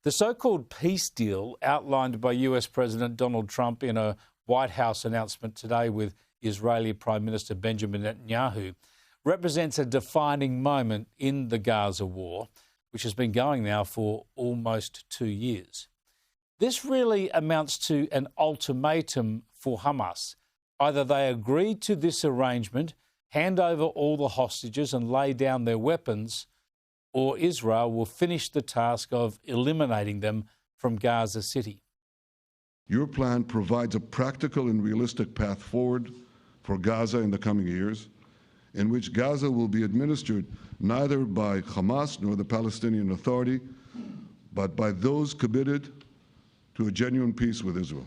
The so-called peace deal outlined by US President Donald Trump in a White House announcement today with Israeli Prime Minister Benjamin Netanyahu represents a defining moment in the Gaza war, which has been going now for almost 2 years. This really amounts to an ultimatum for Hamas. Either they agree to this arrangement, hand over all the hostages and lay down their weapons, or Israel will finish the task of eliminating them from Gaza City. Your plan provides a practical and realistic path forward for Gaza in the coming years, in which Gaza will be administered neither by Hamas nor the Palestinian Authority, but by those committed to a genuine peace with Israel.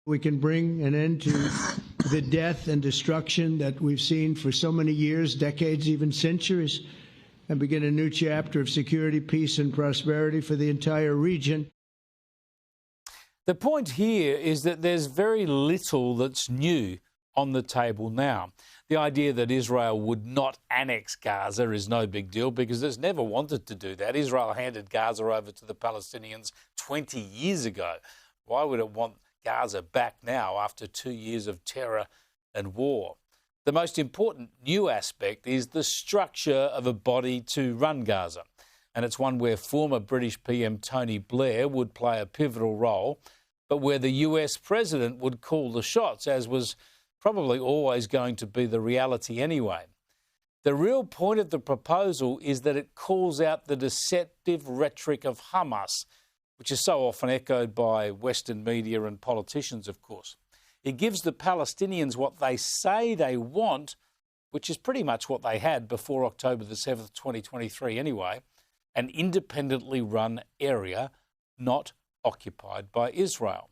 We can bring an end to the death and destruction that we've seen for so many years, decades, even centuries, and begin a new chapter of security, peace, and prosperity for the entire region. The point here is that there's very little that's new on the table now. The idea that Israel would not annex Gaza is no big deal because it's never wanted to do that. Israel handed Gaza over to the Palestinians 20 years ago. Why would it want Gaza back now after 2 years of terror and war? The most important new aspect is the structure of a body to run Gaza. And it's one where former British PM Tony Blair would play a pivotal role, but where the US president would call the shots, as was probably always going to be the reality anyway. The real point of the proposal is that it calls out the deceptive rhetoric of Hamas, which is so often echoed by Western media and politicians, of course. It gives the Palestinians what they say they want, which is pretty much what they had before October the 7th, 2023 anyway, an independently run area not occupied by Israel.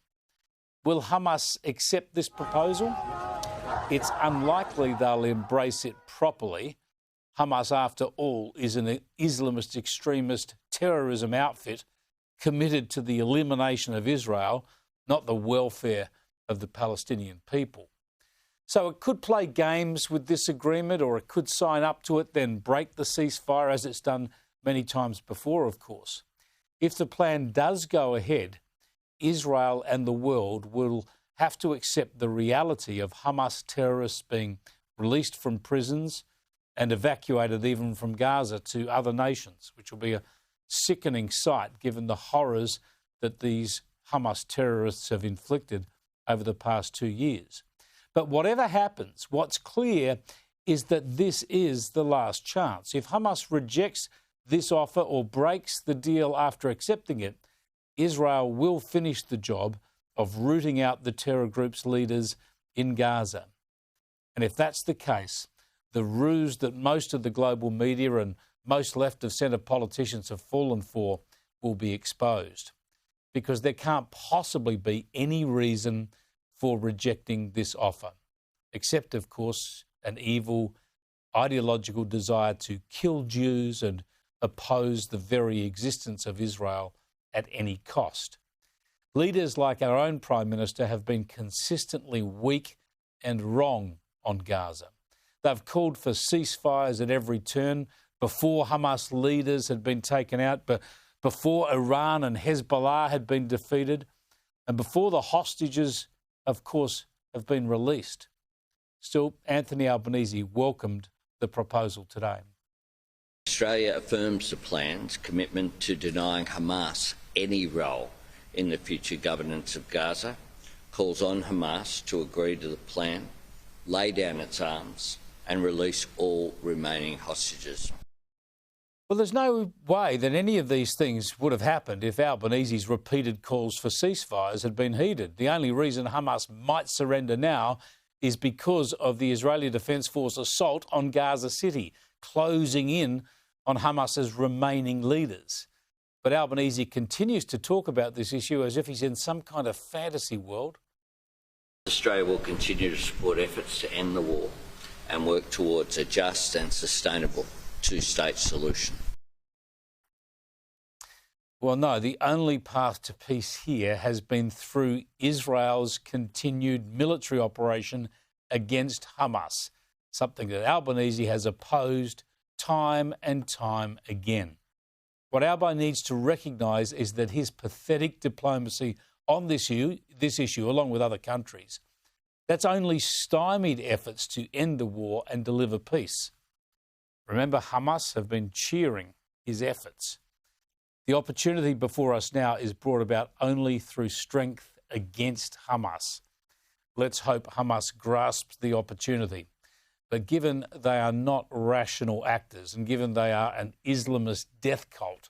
Will Hamas accept this proposal? It's unlikely they'll embrace it properly. Hamas, after all, is an Islamist extremist terrorism outfit committed to the elimination of Israel, not the welfare of the Palestinian people. So it could play games with this agreement, or it could sign up to it, then break the ceasefire, as it's done many times before, of course. If the plan does go ahead, Israel and the world will have to accept the reality of Hamas terrorists being released from prisons and evacuated even from Gaza to other nations, which will be a sickening sight given the horrors that these Hamas terrorists have inflicted over the past 2 years. But whatever happens, what's clear is that this is the last chance. If Hamas rejects this offer or breaks the deal after accepting it, Israel will finish the job of rooting out the terror group's leaders in Gaza. And if that's the case, the ruse that most of the global media and most left-of-centre politicians have fallen for will be exposed, because there can't possibly be any reason for rejecting this offer, except, of course, an evil ideological desire to kill Jews and oppose the very existence of Israel at any cost. Leaders like our own Prime Minister have been consistently weak and wrong on Gaza. They've called for ceasefires at every turn before Hamas leaders had been taken out, but before Iran and Hezbollah had been defeated, and before the hostages, of course, have been released. Still, Anthony Albanese welcomed the proposal today. Australia affirms the plan's commitment to denying Hamas any role in the future governance of Gaza, calls on Hamas to agree to the plan, lay down its arms and release all remaining hostages. Well, there's no way that any of these things would have happened if Albanese's repeated calls for ceasefires had been heeded. The only reason Hamas might surrender now is because of the Israeli Defence Force assault on Gaza City, closing in on Hamas's remaining leaders. But Albanese continues to talk about this issue as if he's in some kind of fantasy world. Australia will continue to support efforts to end the war and work towards a just and sustainable two-state solution. Well, no, the only path to peace here has been through Israel's continued military operation against Hamas, something that Albanese has opposed time and time again. What Albi needs to recognise is that his pathetic diplomacy on this issue, along with other countries, that's only stymied efforts to end the war and deliver peace. Remember, Hamas have been cheering his efforts. The opportunity before us now is brought about only through strength against Hamas. Let's hope Hamas grasps the opportunity. But given they are not rational actors and given they are an Islamist death cult,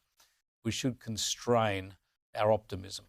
we should constrain our optimism.